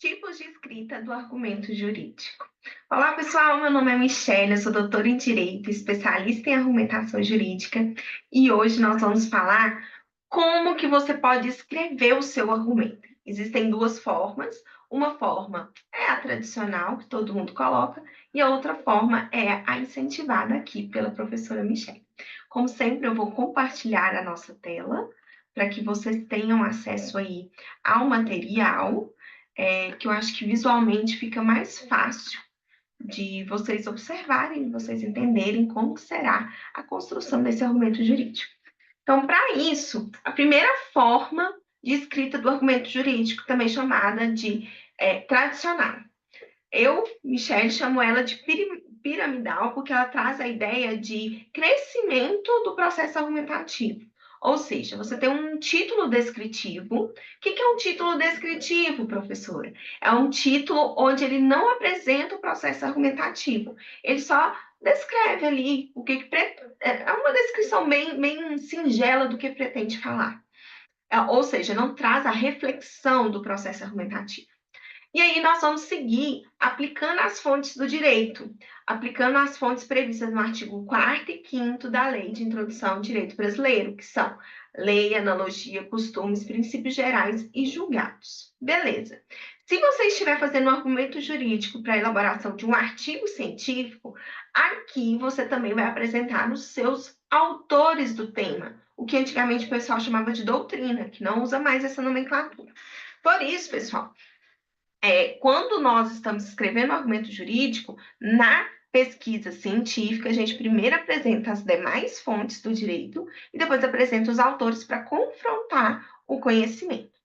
Tipos de escrita do argumento jurídico. Olá, pessoal. Meu nome é Michelle, eu sou doutora em Direito, especialista em argumentação jurídica, e hoje nós vamos falar como que você pode escrever o seu argumento. Existem duas formas. Uma forma é a tradicional, que todo mundo coloca, e a outra forma é a incentivada aqui pela professora Michelle. Como sempre, eu vou compartilhar a nossa tela para que vocês tenham acesso aí ao material, que eu acho que visualmente fica mais fácil de vocês observarem, de vocês entenderem como será a construção desse argumento jurídico. Então, para isso, a primeira forma de escrita do argumento jurídico, também chamada de tradicional. Eu, Michelle, chamo ela de piramidal, porque ela traz a ideia de crescimento do processo argumentativo. Ou seja, você tem um título descritivo. O que é um título descritivo, professora? É um título onde ele não apresenta o processo argumentativo. Ele só descreve ali o que é uma descrição bem singela do que pretende falar. Ou seja, não traz a reflexão do processo argumentativo. E aí nós vamos seguir aplicando as fontes do direito, aplicando as fontes previstas no artigo 4º e 5º da Lei de Introdução ao Direito Brasileiro, que são lei, analogia, costumes, princípios gerais e julgados. Beleza. Se você estiver fazendo um argumento jurídico para a elaboração de um artigo científico, aqui você também vai apresentar os seus autores do tema, o que antigamente o pessoal chamava de doutrina, que não usa mais essa nomenclatura. Por isso, pessoal, quando nós estamos escrevendo um argumento jurídico, na pesquisa científica, a gente primeiro apresenta as demais fontes do direito e depois apresenta os autores para confrontar o conhecimento.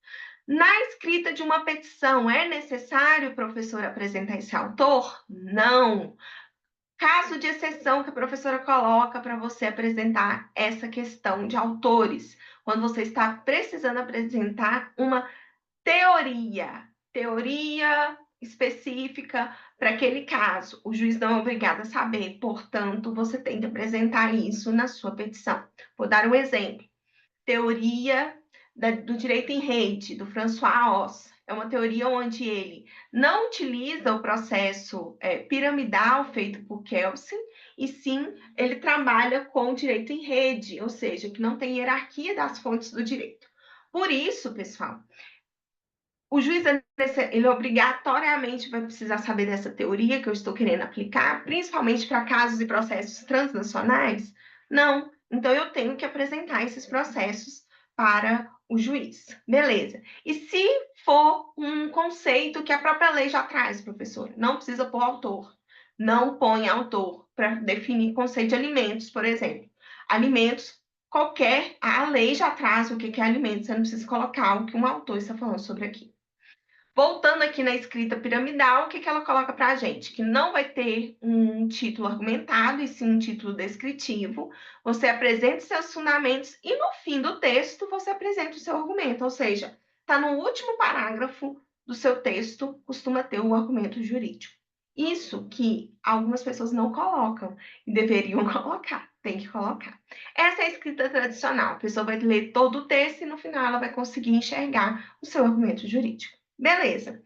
Na escrita de uma petição, é necessário, professor, apresentar esse autor? Não. Caso de exceção que a professora coloca para você apresentar essa questão de autores, quando você está precisando apresentar uma teoria específica para aquele caso. O juiz não é obrigado a saber, portanto, você tem que apresentar isso na sua petição. Vou dar um exemplo. Teoria do direito em rede, do François Oss. É uma teoria onde ele não utiliza o processo piramidal feito por Kelsen, e sim ele trabalha com o direito em rede, ou seja, que não tem hierarquia das fontes do direito. Por isso, pessoal, o juiz ele obrigatoriamente vai precisar saber dessa teoria que eu estou querendo aplicar, principalmente para casos e processos transnacionais? Não. Então, eu tenho que apresentar esses processos para o juiz. Beleza. E se for um conceito que a própria lei já traz, professor? Não precisa pôr autor. Não põe autor para definir conceito de alimentos, por exemplo. Alimentos, a lei já traz o que é alimento, você não precisa colocar o que um autor está falando sobre aqui. Voltando aqui na escrita piramidal, o que ela coloca para a gente? Que não vai ter um título argumentado, e sim um título descritivo. Você apresenta seus fundamentos e no fim do texto você apresenta o seu argumento. Ou seja, está no último parágrafo do seu texto, costuma ter o argumento jurídico. Isso que algumas pessoas não colocam e deveriam colocar, tem que colocar. Essa é a escrita tradicional. A pessoa vai ler todo o texto e no final ela vai conseguir enxergar o seu argumento jurídico. Beleza.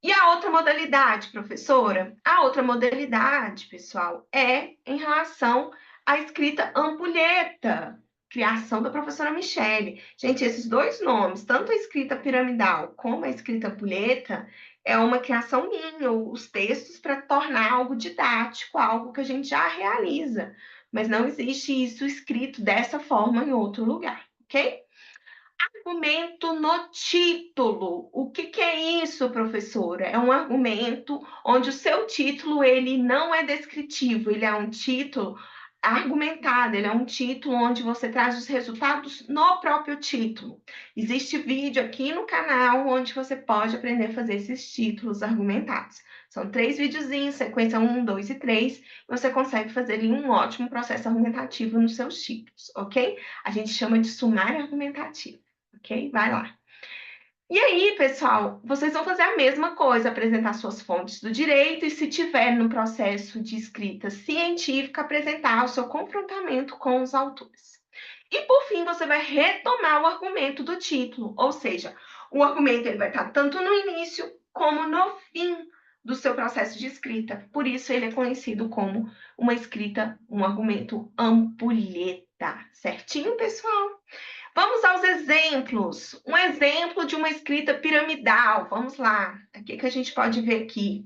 E a outra modalidade, professora? A outra modalidade, pessoal, é em relação à escrita ampulheta, criação da professora Michelle. Gente, esses dois nomes, tanto a escrita piramidal como a escrita ampulheta, é uma criação minha, os textos para tornar algo didático, algo que a gente já realiza, mas não existe isso escrito dessa forma em outro lugar, ok? Argumento no título. O que é isso, professora? É um argumento onde o seu título ele não é descritivo, ele é um título argumentado, ele é um título onde você traz os resultados no próprio título. Existe vídeo aqui no canal onde você pode aprender a fazer esses títulos argumentados. São 3 videozinhos, sequência 1, 2 e 3, e você consegue fazer ali um ótimo processo argumentativo nos seus títulos, ok? A gente chama de sumário argumentativo. Ok? Vai lá. E aí, pessoal, vocês vão fazer a mesma coisa, apresentar suas fontes do direito e, se tiver no processo de escrita científica, apresentar o seu confrontamento com os autores. E, por fim, você vai retomar o argumento do título, ou seja, o argumento ele vai estar tanto no início como no fim do seu processo de escrita. Por isso ele é conhecido como uma escrita, um argumento ampulheta. Certinho, pessoal? Vamos aos exemplos. Um exemplo de uma escrita piramidal. Vamos lá. O que a gente pode ver aqui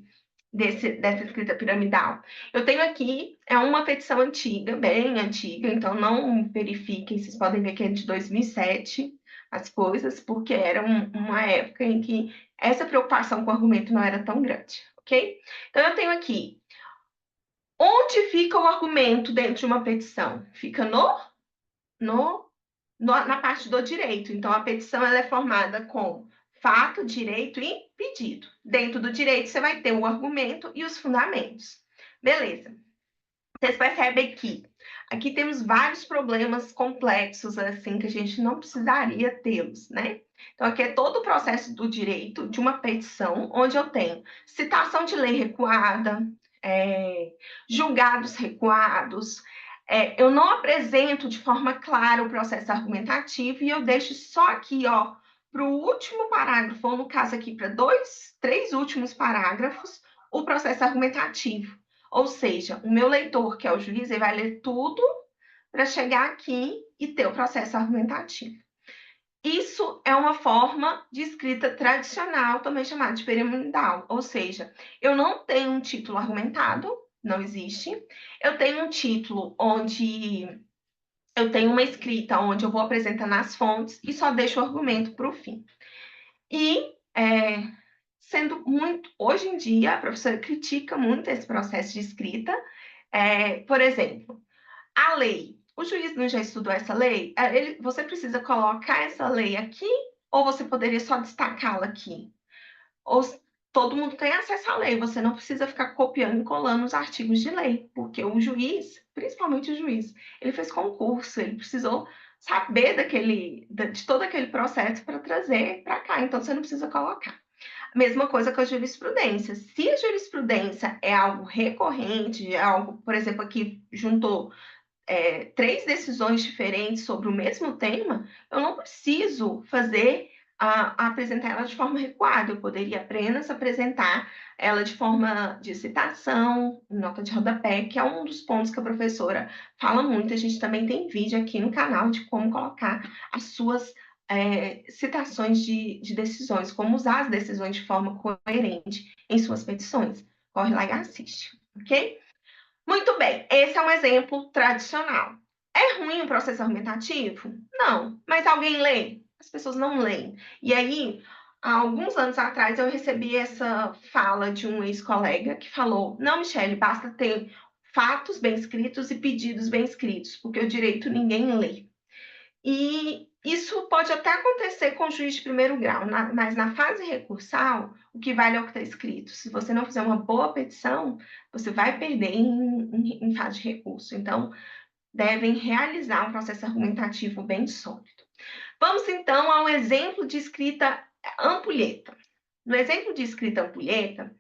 dessa escrita piramidal? Eu tenho aqui, é uma petição antiga, bem antiga, então não verifiquem, vocês podem ver que é de 2007, as coisas, porque era uma época em que essa preocupação com o argumento não era tão grande, ok? Então eu tenho aqui, onde fica o argumento dentro de uma petição? Fica na parte do direito. Então, a petição ela é formada com fato, direito e pedido. Dentro do direito, você vai ter o argumento e os fundamentos. Beleza. Vocês percebem que aqui temos vários problemas complexos, assim, que a gente não precisaria tê-los, né? Então, aqui é todo o processo do direito de uma petição, onde eu tenho citação de lei recuada, julgados recuados, eu não apresento de forma clara o processo argumentativo e eu deixo só aqui, ó, para o último parágrafo, ou no caso aqui, para três últimos parágrafos, o processo argumentativo. Ou seja, o meu leitor, que é o juiz, ele vai ler tudo para chegar aqui e ter o processo argumentativo. Isso é uma forma de escrita tradicional, também chamada de piramidal, ou seja, eu não tenho um título argumentado, não existe. Eu tenho um título onde eu tenho uma escrita onde eu vou apresentando as fontes e só deixo o argumento para o fim. E, sendo muito... Hoje em dia, a professora critica muito esse processo de escrita. Por exemplo, a lei. O juiz não já estudou essa lei? Você precisa colocar essa lei aqui ou você poderia só destacá-la aqui? Ou todo mundo tem acesso à lei, você não precisa ficar copiando e colando os artigos de lei, porque o juiz, principalmente o juiz, ele fez concurso, ele precisou saber de todo aquele processo para trazer para cá, então você não precisa colocar. Mesma coisa com a jurisprudência. Se a jurisprudência é algo recorrente, é algo, por exemplo, aqui juntou três decisões diferentes sobre o mesmo tema, eu não preciso apresentar ela de forma recuada, eu poderia apenas apresentar ela de forma de citação, nota de rodapé, que é um dos pontos que a professora fala muito. A gente também tem vídeo aqui no canal de como colocar as suas citações de decisões, como usar as decisões de forma coerente em suas petições. Corre lá e assiste, ok? Muito bem, esse é um exemplo tradicional. É ruim o processo argumentativo? Não, mas alguém lê? As pessoas não leem. E aí, há alguns anos atrás, eu recebi essa fala de um ex-colega que falou: não, Michele, basta ter fatos bem escritos e pedidos bem escritos, porque o direito ninguém lê. E isso pode até acontecer com o juiz de primeiro grau, mas na fase recursal, o que vale é o que está escrito. Se você não fizer uma boa petição, você vai perder em fase de recurso. Então, devem realizar um processo argumentativo bem sólido. Vamos, então, ao exemplo de escrita ampulheta. No exemplo de escrita ampulheta,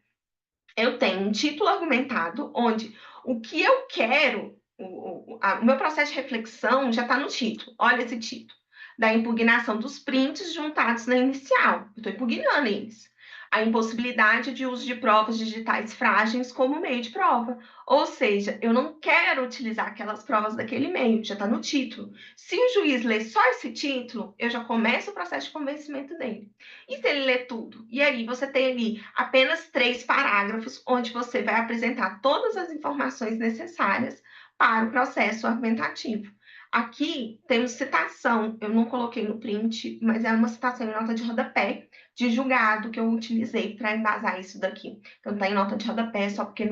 eu tenho um título argumentado, onde o que eu quero, o meu processo de reflexão já está no título. Olha esse título. Da impugnação dos prints juntados na inicial. Eu estou impugnando eles. A impossibilidade de uso de provas digitais frágeis como meio de prova. Ou seja, eu não quero utilizar aquelas provas daquele meio, já está no título. Se o juiz ler só esse título, eu já começo o processo de convencimento dele. E se ele ler tudo? E aí você tem ali apenas 3 parágrafos, onde você vai apresentar todas as informações necessárias para o processo argumentativo. Aqui temos citação, eu não coloquei no print, mas é uma citação em nota de rodapé de julgado que eu utilizei para embasar isso daqui. Então está em nota de rodapé, só porque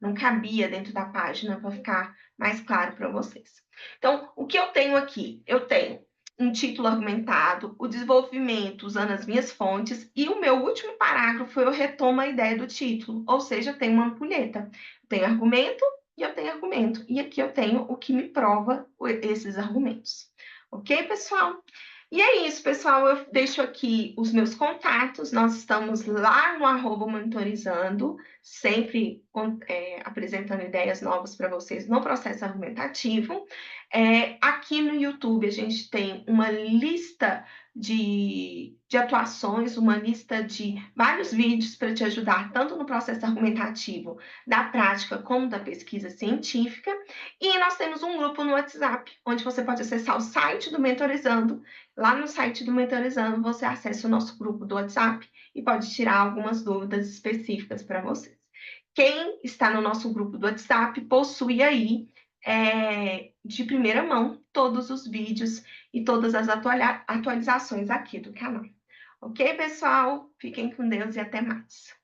não cabia dentro da página, para ficar mais claro para vocês. Então, o que eu tenho aqui? Eu tenho um título argumentado, o desenvolvimento usando as minhas fontes, e o meu último parágrafo eu retomo a ideia do título, ou seja, eu tenho uma ampulheta. Eu tenho argumento e eu tenho argumento. E aqui eu tenho o que me prova esses argumentos. Ok, pessoal? E é isso, pessoal. Eu deixo aqui os meus contatos. Nós estamos lá no @monitorizando, sempre apresentando ideias novas para vocês no processo argumentativo. Aqui no YouTube a gente tem uma lista de de atuações, uma lista de vários vídeos para te ajudar tanto no processo argumentativo da prática como da pesquisa científica. E nós temos um grupo no WhatsApp, onde você pode acessar o site do Mentorizando. Lá no site do Mentorizando, você acessa o nosso grupo do WhatsApp e pode tirar algumas dúvidas específicas para vocês. Quem está no nosso grupo do WhatsApp possui aí, de primeira mão, todos os vídeos e todas as atualizações aqui do canal. Ok, pessoal? Fiquem com Deus e até mais.